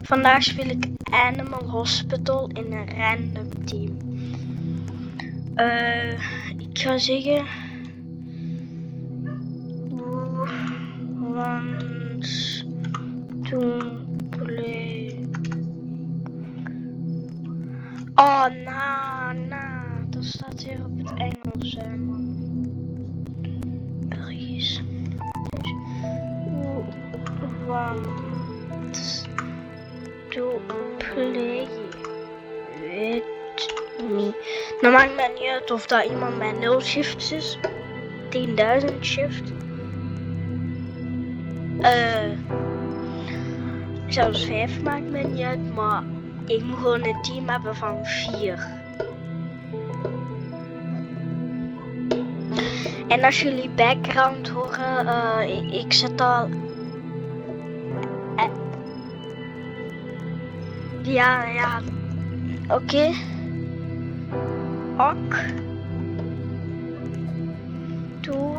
Vandaag speel ik Animal Hospital in een random team. Ik ga zeggen... wants to play... Oh, dat staat hier op het Engels, hè, man. Precies. Who wants to play with me? Nou maakt mij niet uit of dat iemand bij 0 shifts is. 10.000 shift. Zelfs 5 maakt mij niet uit, maar ik moet gewoon een team hebben van 4. En als jullie background horen, ik zet al... Ja, oké. Ok. Toe.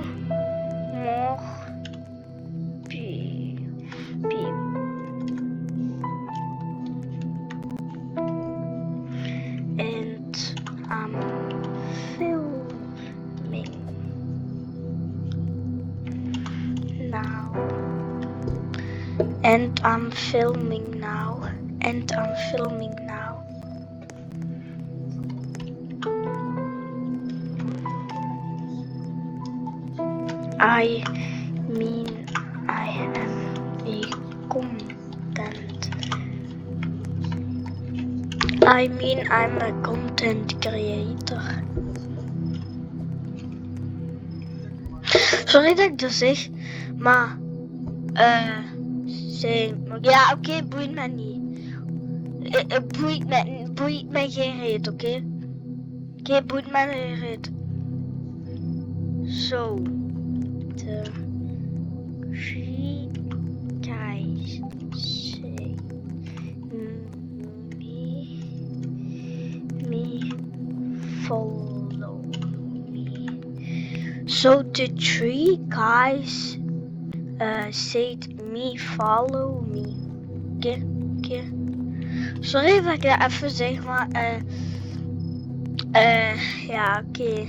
More. And I'm filming now. And I'm filming now. And I'm filming now. I mean I am a content. I mean I'm a content creator. Sorry dat ik dat zeg, maar ja, oké, boeit mij niet. Boeit mij geen reet, oké? Oké, boeit mij geen reet. Zo. The 3 guys say me follow me. So the 3 guys said me follow me. Okay. Sorry dat ik dat even zeg, maar ja, oké.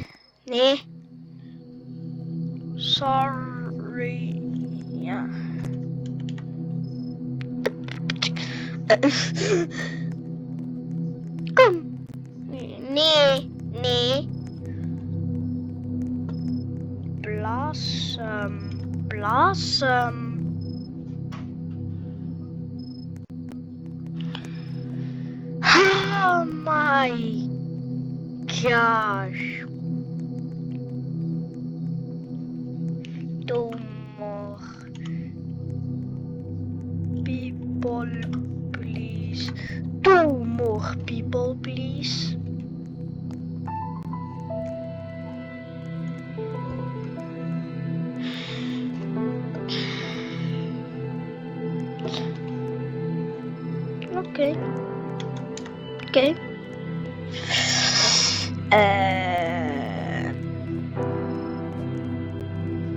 Nee. Sorry. Ja. Kom. Nee. Blossom. Oh my gosh. No more people, please. 2 more people, please. Okay.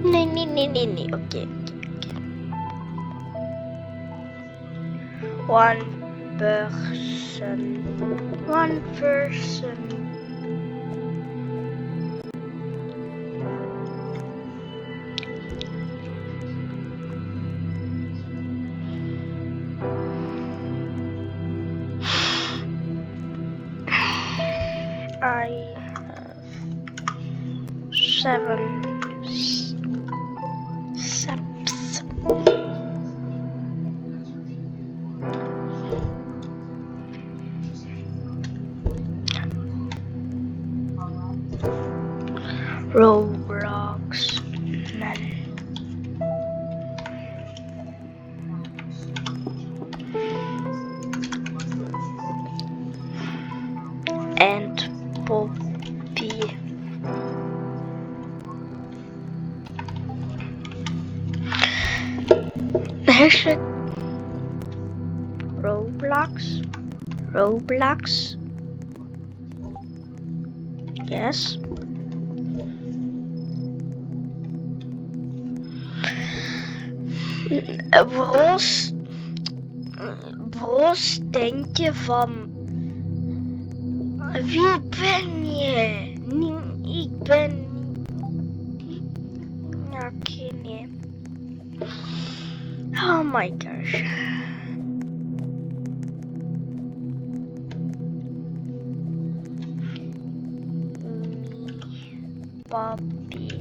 Nee. Okay. One person. I have 7 steps. Roblox men. And Poppy. Hashtag Roblox. Yes. broos denk je van... Wie ben je? Ik ben... Oké, nee. Oh my gosh. Papi.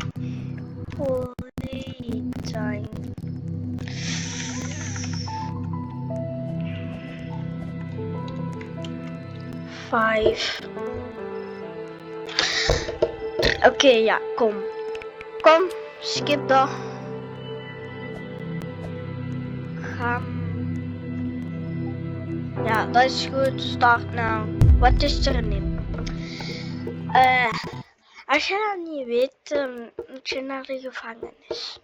Playtime. Five. Oké, ja, kom. Kom, skip dat. Ga. Ja, dat is goed. Start nou. Wat is er niet? Als je dat niet weet, moet je naar de gevangenis.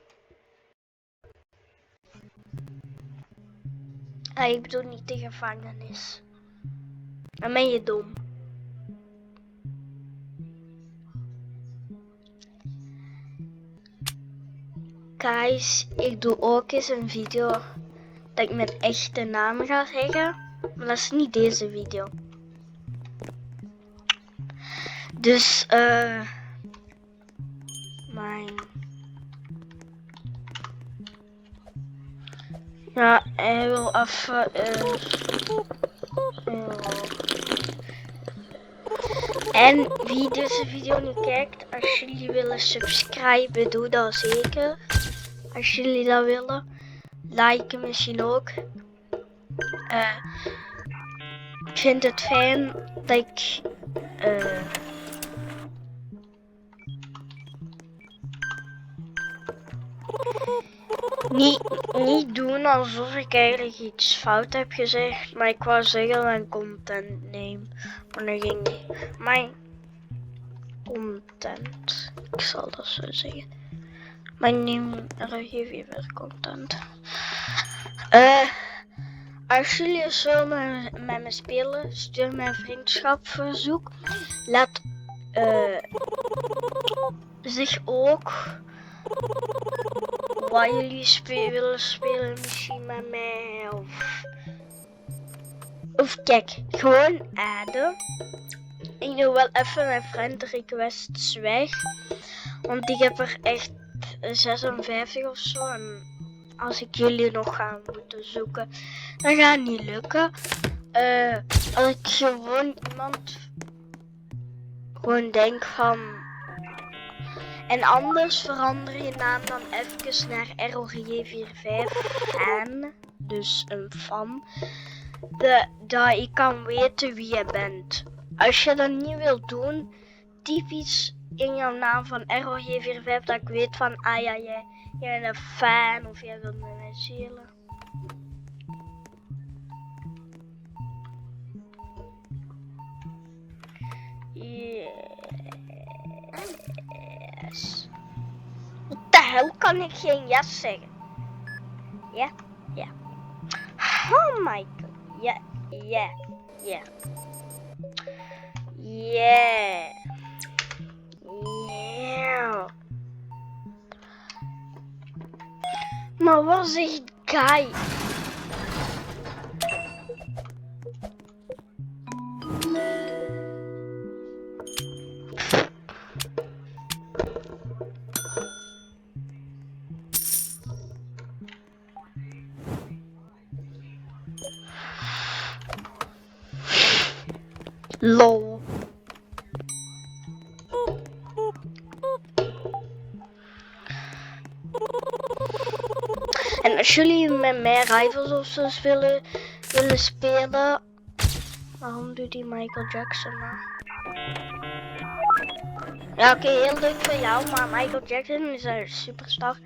Ik bedoel niet de gevangenis. Dan ben je dom. Guys, ik doe ook eens een video dat ik mijn echte naam ga zeggen. Maar dat is niet deze video. Dus, mijn... Ja, hij wil even... En wie deze video nu kijkt, als jullie willen subscriben, doe dat zeker. Als jullie dat willen. Liken misschien ook. Ik vind het fijn dat ik... Niet doen alsof ik eigenlijk iets fout heb gezegd, maar ik wou zeggen mijn content neem. Maar dat ging niet. Mijn content. Ik zal dat zo zeggen. Mijn neem RGV content. Als jullie zo met me spelen, stuur mij een vriendschapverzoek. Laat zich ook wat jullie willen spelen misschien met mij of kijk, gewoon adden. Ik doe wel even mijn friend requests weg, want ik heb er echt 56 of zo en als ik jullie nog ga moeten zoeken, dan gaat het niet lukken. Als ik gewoon iemand gewoon denk van... En anders verander je naam dan even naar ROG45 fan, dus een fan, dat ik kan weten wie je bent. Als je dat niet wilt doen, typ iets in jouw naam van ROG45 dat ik weet van, ah ja, jij bent een fan of jij wilt met mij zelen. Yes. Wat de hel kan ik geen yes zeggen? Ja, ja. Oh my god. Ja, ja, ja. Yeah. Yeah. Maar wat zegt Guy? Lol. En als jullie met mij Rivals of zo willen spelen, waarom doet die Michael Jackson nou? Ja, oké, heel leuk voor jou, maar Michael Jackson is een superstar.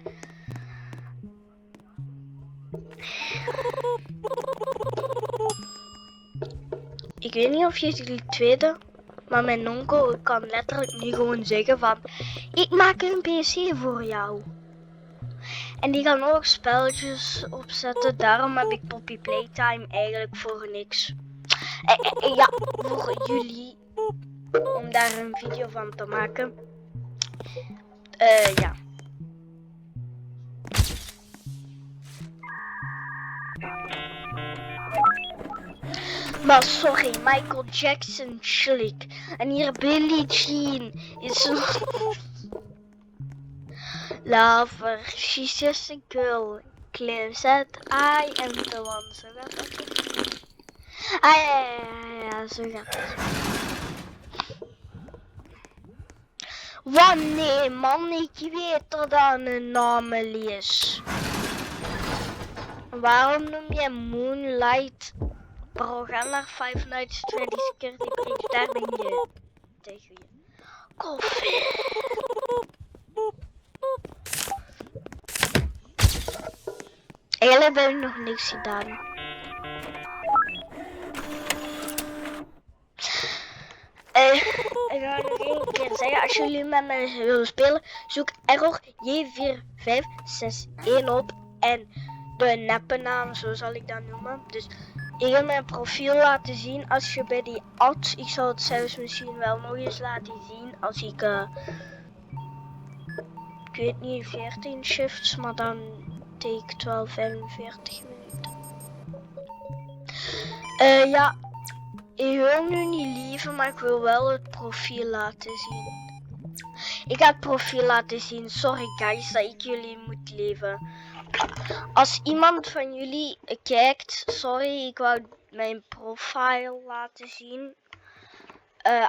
Ik weet niet of je die tweede, maar mijn onkel kan letterlijk nu gewoon zeggen van, ik maak een PC voor jou. En die kan ook spelletjes opzetten, daarom heb ik Poppy Playtime eigenlijk voor niks. Ja, voor jullie, om daar een video van te maken. Ja. Maar sorry, Michael Jackson Slick. En hier Billie Jean is een... Lover, she's just a girl. Claims that I am the one. Zo gaat dat. Ja, zo gaat het. Wat nee man, ik weet dat dat een naam is. Waarom noem je Moonlight programma Five Nights at Freddy's Security Breach? Daar ben je tegen je. Koffie. Eigenlijk heb ik nog niks gedaan. Ik ga nog één keer zeggen, als jullie met mij willen spelen, zoek error J4561 op en de neppennaam, zo zal ik dat noemen. Dus ik ga mijn profiel laten zien als je bij die ad, ik zal het zelfs misschien wel nog eens laten zien als ik weet niet 14 shifts, maar dan take 12, 45 minuten. Ja. Ik wil nu niet lieven, maar ik wil wel het profiel laten zien. Ik ga het profiel laten zien. Sorry guys dat ik jullie moet leven. Als iemand van jullie kijkt, sorry, ik wou mijn profiel laten zien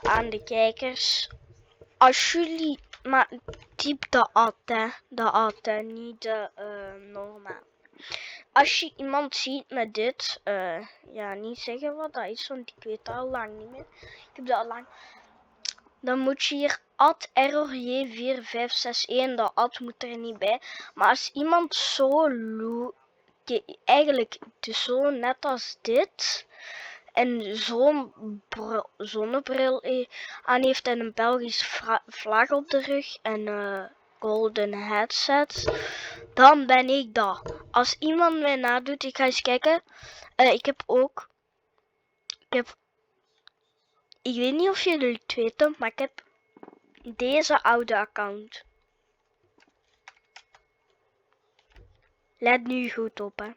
aan de kijkers. Als jullie, maar typ de ad, hè. De ad, hè. Niet de normaal. Als je iemand ziet met dit, ja, niet zeggen wat dat is, want ik weet dat al lang niet meer. Ik heb dat al lang. Dan moet je hier add error J4561, dat ad moet er niet bij. Maar als iemand zo eigenlijk zo net als dit, en zo'n zonnebril aan heeft en een Belgisch vlag op de rug en golden headset, dan ben ik dat. Als iemand mij nadoet, ik ga eens kijken. Ik weet niet of jullie het weten, maar ik heb deze oude account. Let nu goed op, hè.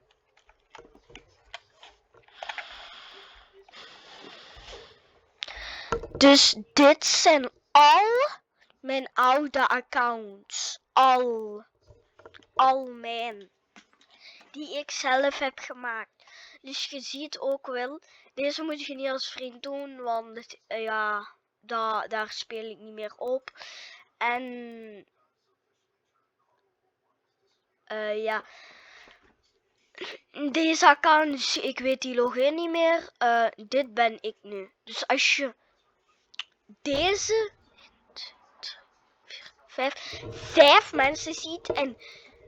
Dus dit zijn al mijn oude accounts. Al mijn. Die ik zelf heb gemaakt. Dus je ziet ook wel, deze moet je niet als vriend doen, want ja, daar speel ik niet meer op. En ja, deze account, ik weet die login niet meer. Dit ben ik nu. Dus als je deze 5 mensen ziet en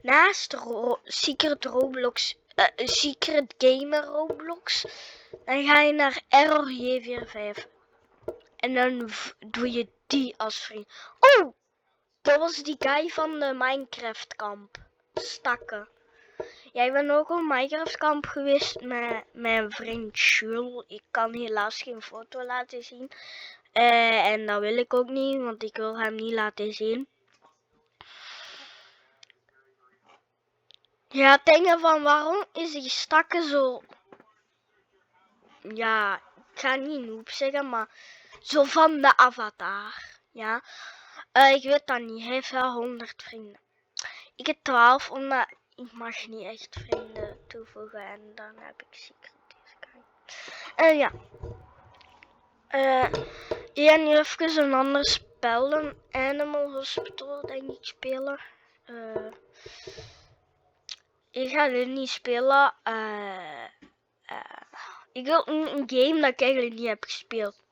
naast Secret Roblox, Secret Gamer Roblox, dan ga je naar error J45 en dan doe je die als vriend. Oh, dat was die guy van de Minecraft kamp. Stakken. Jij bent ook op Minecraft kamp geweest met mijn vriend Jules. Ik kan helaas geen foto laten zien. En dat wil ik ook niet, want ik wil hem niet laten zien. Ja, denken van waarom is die Stakken zo... Ja, ik ga niet noob zeggen, maar zo van de avatar. Ja, ik weet dat niet. Hij heeft wel 100 vrienden. Ik heb 12, omdat ik mag niet echt vrienden toevoegen en dan heb ik Secret Disguise. Ja. Ja, nu even een ander spel, een Animal Hospital, denk ik, spelen. Ik ga dit niet spelen. Ik wil een game dat ik eigenlijk niet heb gespeeld.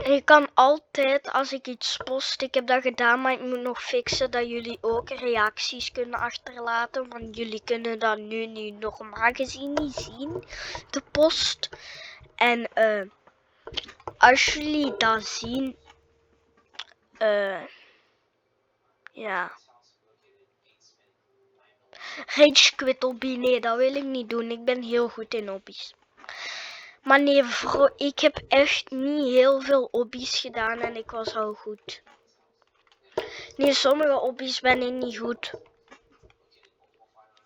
Ik kan altijd, als ik iets post, ik heb dat gedaan, maar ik moet nog fixen dat jullie ook reacties kunnen achterlaten. Want jullie kunnen dat nu normaal gezien niet zien, de post. En als jullie dat zien, ja. Rage quit hobby, nee, dat wil ik niet doen. Ik ben heel goed in hobby's. Maar nee, ik heb echt niet heel veel hobby's gedaan en ik was al goed. Nee, sommige hobby's ben ik niet goed.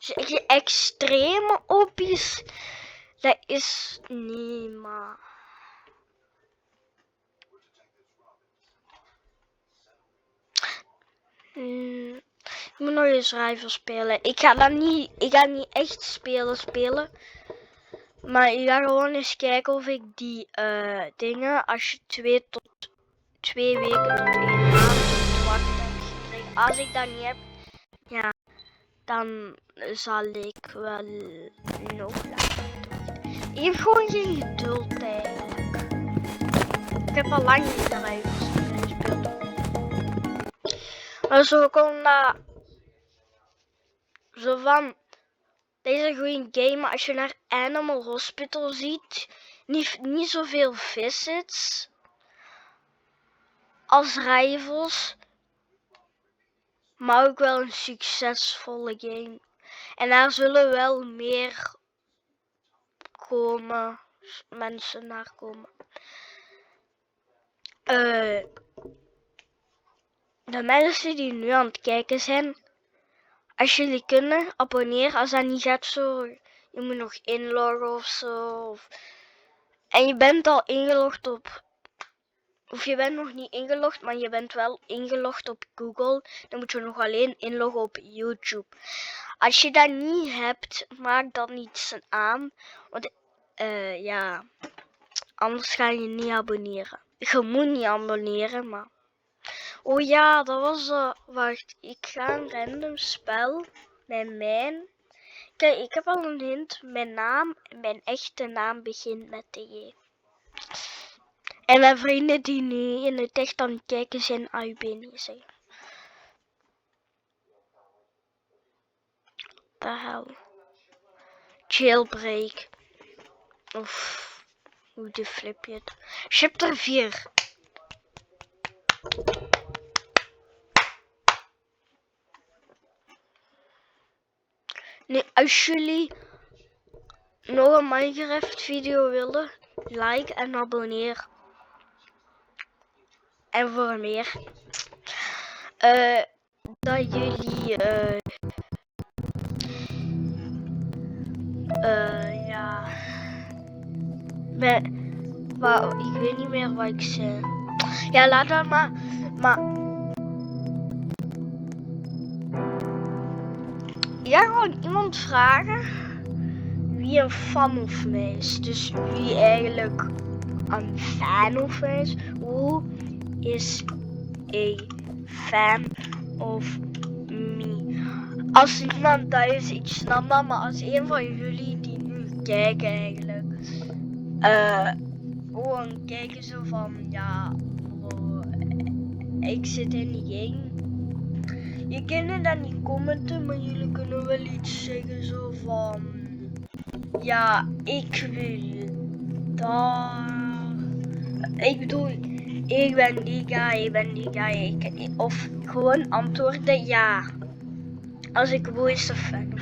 Zeg je extreme hobby's? Dat is niet, maar... Ik moet nog eens Rivals spelen. Ik ga niet echt spelen. Maar ik ga gewoon eens kijken of ik die dingen, als je 2 weken tot 1 maand tot wachttijd gekregen. Als ik dat niet heb, ja, dan zal ik wel nog langer wachten. Ik heb gewoon geen geduld eigenlijk. Ik heb al lang niet naar Rivals gespeeld. Maar zo kon dat zo van deze goede game, maar als je naar Animal Hospital ziet, niet zoveel visits als Rivals, maar ook wel een succesvolle game. En daar zullen wel meer mensen naar komen. De mensen die nu aan het kijken zijn, als jullie kunnen, abonneer. Als dat niet gaat zo, je moet nog inloggen of zo. En je bent al ingelogd of je bent nog niet ingelogd, maar je bent wel ingelogd op Google. Dan moet je nog alleen inloggen op YouTube. Als je dat niet hebt, maak dan iets aan. Want ja, anders ga je niet abonneren. Je moet niet abonneren, maar... Oh ja, dat was... wacht, ik ga een random spel met mijn... Kijk, ik heb al een hint. Mijn echte naam begint met de J. En mijn vrienden die nu in het echt aan het kijken zijn, Albanië. De hel. Jailbreak. Of hoe de flip je het. Chapter 4. Nu, als jullie nog een Minecraft video willen, like en abonneer. En voor meer. Dat jullie ja. Ik weet niet meer wat ik zei. Ja, laat dat maar. Ja, gewoon iemand vragen wie een fan of mij is. Dus wie eigenlijk een fan of mij is. Hoe is een fan of me? Als iemand thuis, ik snap dat, maar als een van jullie die nu kijken eigenlijk. Gewoon kijken zo van, ja, bro, ik zit in die game. Je kunt dat niet commenten, maar jullie kunnen wel iets zeggen zo van, ja, ik wil dat. Ik bedoel, ik ben die guy, of gewoon antwoorden ja. Als ik Boys fan.